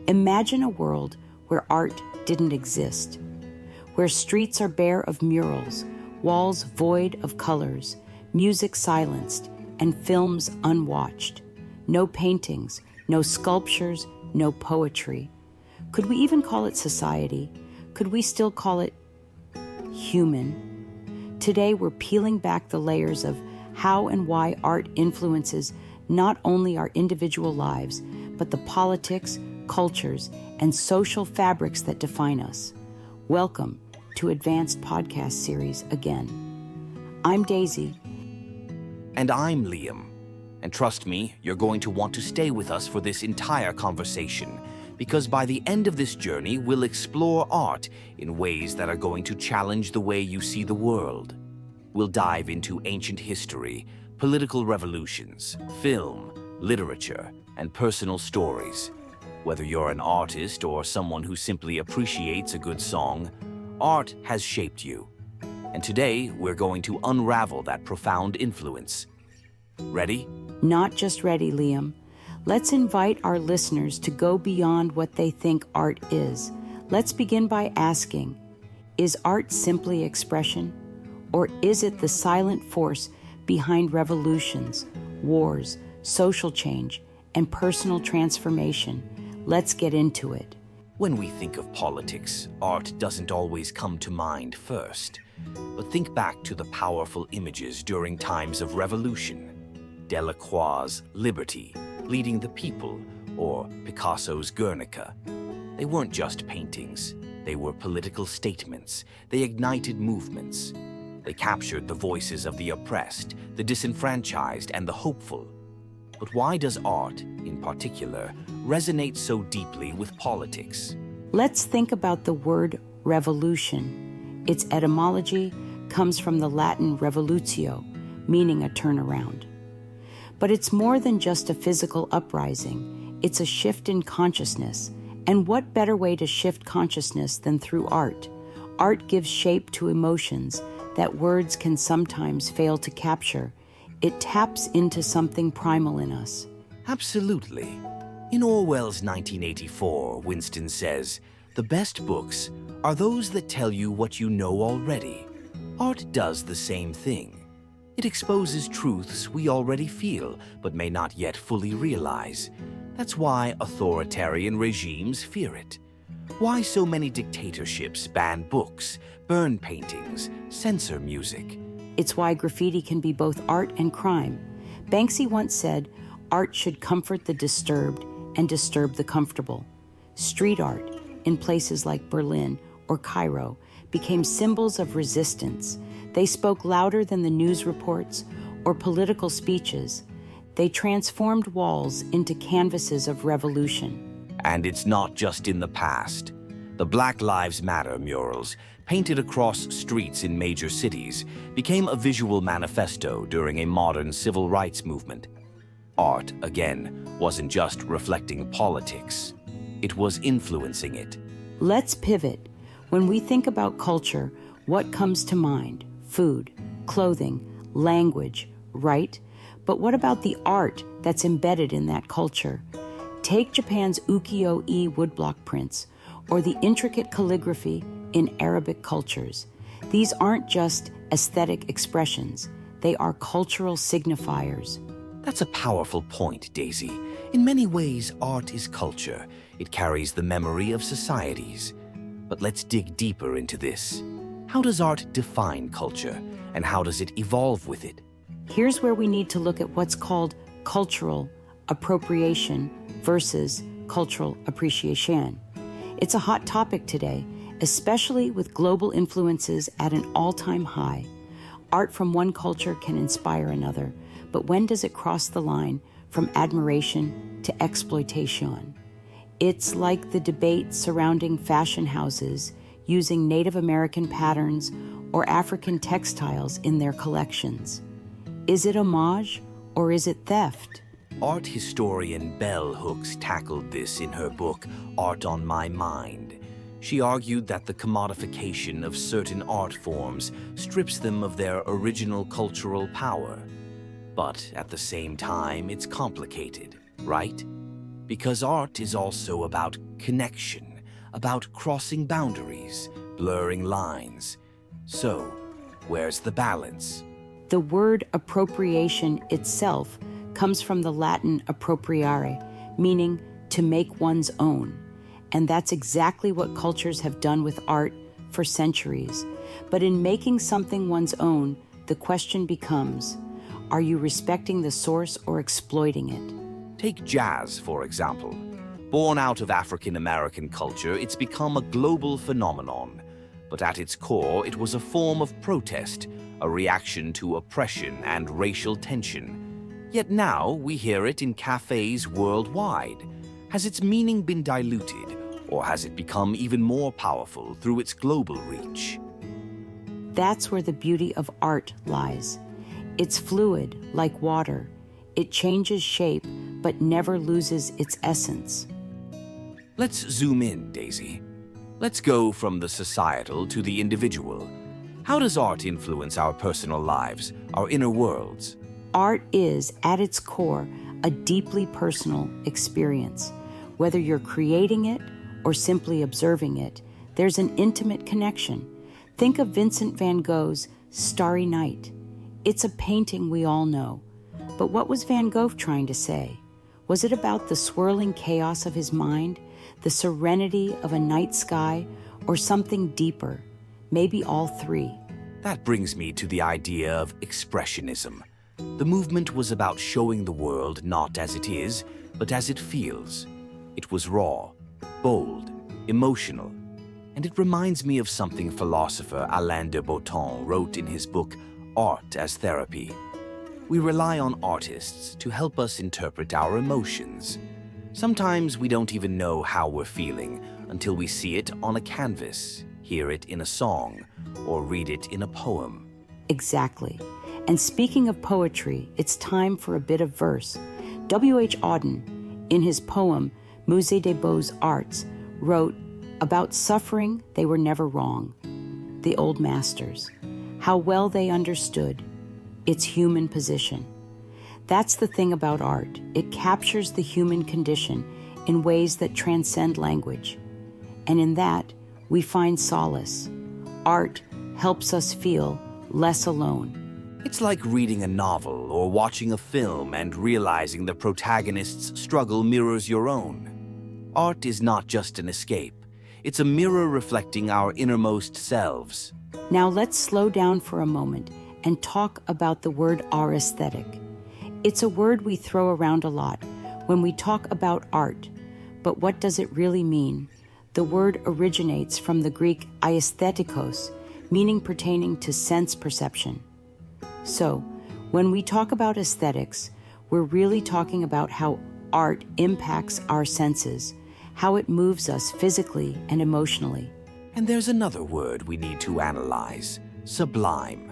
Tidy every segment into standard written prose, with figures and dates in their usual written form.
Imagine a world where art didn't exist, where streets are bare of murals, walls void of colors, music silenced, and films unwatched. No paintings, no sculptures, no poetry. Could we even call it society? Could we still call it human? Today, we're peeling back the layers of how and why art influences not only our individual lives, but the politics, cultures, and social fabrics that define us. Welcome to Advanced Podcast Series again. I'm Daisy. And I'm Liam. And trust me, you're going to want to stay with us for this entire conversation, because by the end of this journey, we'll explore art in ways that are going to challenge the way you see the world. We'll dive into ancient history, political revolutions, film, literature, and personal stories. Whether you're an artist or someone who simply appreciates a good song, art has shaped you. And today, we're going to unravel that profound influence. Ready? Not just ready, Liam. Let's invite our listeners to go beyond what they think art is. Let's begin by asking, is art simply expression? Or is it the silent force behind revolutions, wars, social change, and personal transformation? Let's get into it. When we think of politics, art doesn't always come to mind first. But think back to the powerful images during times of revolution. Delacroix's Liberty, Leading the People, or Picasso's Guernica. They weren't just paintings. They were political statements. They ignited movements. They captured the voices of the oppressed, the disenfranchised, and the hopeful. But why does art, in particular, resonate so deeply with politics? Let's think about the word revolution. Its etymology comes from the Latin revolutio, meaning a turnaround. But it's more than just a physical uprising. It's a shift in consciousness. And what better way to shift consciousness than through art? Art gives shape to emotions that words can sometimes fail to capture. It taps into something primal in us. Absolutely. In Orwell's 1984, Winston says, "The best books are those that tell you what you know already." Art does the same thing. It exposes truths we already feel, but may not yet fully realize. That's why authoritarian regimes fear it. Why so many dictatorships ban books, burn paintings, censor music. It's why graffiti can be both art and crime. Banksy once said, art should comfort the disturbed and disturb the comfortable. Street art, in places like Berlin or Cairo, became symbols of resistance. They spoke louder than the news reports or political speeches. They transformed walls into canvases of revolution. And it's not just in the past. The Black Lives Matter murals, painted across streets in major cities, became a visual manifesto during a modern civil rights movement. Art, again, wasn't just reflecting politics. It was influencing it. Let's pivot. When we think about culture, what comes to mind? Food, clothing, language, right? But what about the art that's embedded in that culture? Take Japan's ukiyo-e woodblock prints, or the intricate calligraphy in Arabic cultures. These aren't just aesthetic expressions. They are cultural signifiers. That's a powerful point, Daisy. In many ways, art is culture. It carries the memory of societies. But let's dig deeper into this. How does art define culture, and how does it evolve with it? Here's where we need to look at what's called cultural appropriation versus cultural appreciation. It's a hot topic today, especially with global influences at an all-time high. Art from one culture can inspire another, but when does it cross the line from admiration to exploitation? It's like the debate surrounding fashion houses using Native American patterns or African textiles in their collections. Is it homage or is it theft? Art historian Bell Hooks tackled this in her book, Art on My Mind. She argued that the commodification of certain art forms strips them of their original cultural power. But at the same time, it's complicated, right? Because art is also about connection, about crossing boundaries, blurring lines. So, where's the balance? The word appropriation itself comes from the Latin appropriare, meaning to make one's own. And that's exactly what cultures have done with art for centuries. But in making something one's own, the question becomes, are you respecting the source or exploiting it? Take jazz, for example. Born out of African American culture, it's become a global phenomenon. But at its core, it was a form of protest, a reaction to oppression and racial tension. Yet now we hear it in cafes worldwide. Has its meaning been diluted, or has it become even more powerful through its global reach? That's where the beauty of art lies. It's fluid, like water. It changes shape, but never loses its essence. Let's zoom in, Daisy. Let's go from the societal to the individual. How does art influence our personal lives, our inner worlds? Art is, at its core, a deeply personal experience. Whether you're creating it or simply observing it, there's an intimate connection. Think of Vincent van Gogh's Starry Night. It's a painting we all know. But what was Van Gogh trying to say? Was it about the swirling chaos of his mind, the serenity of a night sky, or something deeper? Maybe all three. That brings me to the idea of expressionism. The movement was about showing the world not as it is, but as it feels. It was raw, bold, emotional. And it reminds me of something philosopher Alain de Botton wrote in his book, Art as Therapy. We rely on artists to help us interpret our emotions. Sometimes we don't even know how we're feeling until we see it on a canvas, hear it in a song, or read it in a poem. Exactly. And speaking of poetry, it's time for a bit of verse. W.H. Auden, in his poem Musée des Beaux-Arts, wrote, about suffering they were never wrong. The old masters. How well they understood its human position. That's the thing about art. It captures the human condition in ways that transcend language. And in that, we find solace. Art helps us feel less alone. It's like reading a novel or watching a film and realizing the protagonist's struggle mirrors your own. Art is not just an escape. It's a mirror reflecting our innermost selves. Now let's slow down for a moment and talk about the word aesthetic. It's a word we throw around a lot when we talk about art, but what does it really mean? The word originates from the Greek aesthetikos, meaning pertaining to sense perception. So, when we talk about aesthetics, we're really talking about how art impacts our senses, how it moves us physically and emotionally. And there's another word we need to analyze, sublime.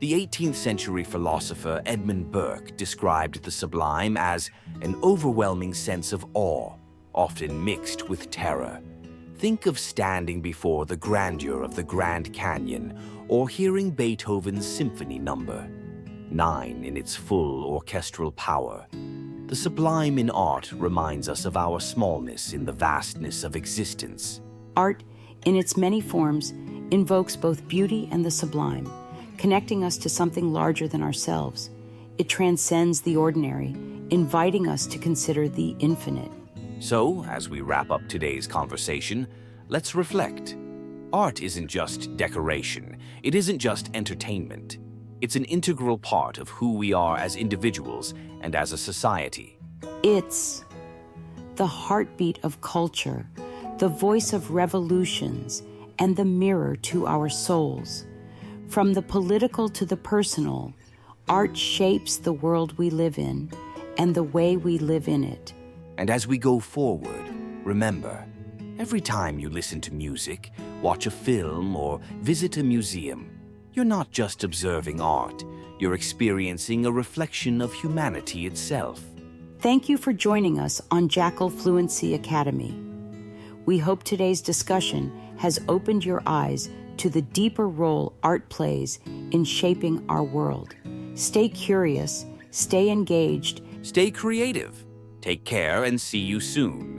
The 18th century philosopher Edmund Burke described the sublime as an overwhelming sense of awe, often mixed with terror. Think of standing before the grandeur of the Grand Canyon or hearing Beethoven's Symphony No. 9 in its full orchestral power. The sublime in art reminds us of our smallness in the vastness of existence. Art, in its many forms, invokes both beauty and the sublime, connecting us to something larger than ourselves. It transcends the ordinary, inviting us to consider the infinite. So, as we wrap up today's conversation, let's reflect. Art isn't just decoration. It isn't just entertainment. It's an integral part of who we are as individuals and as a society. It's the heartbeat of culture, the voice of revolutions, and the mirror to our souls. From the political to the personal, art shapes the world we live in and the way we live in it. And as we go forward, remember, every time you listen to music, watch a film, or visit a museum, you're not just observing art, you're experiencing a reflection of humanity itself. Thank you for joining us on Jackal Fluency Academy. We hope today's discussion has opened your eyes to the deeper role art plays in shaping our world. Stay curious, stay engaged, Stay creative, Take care and see you soon.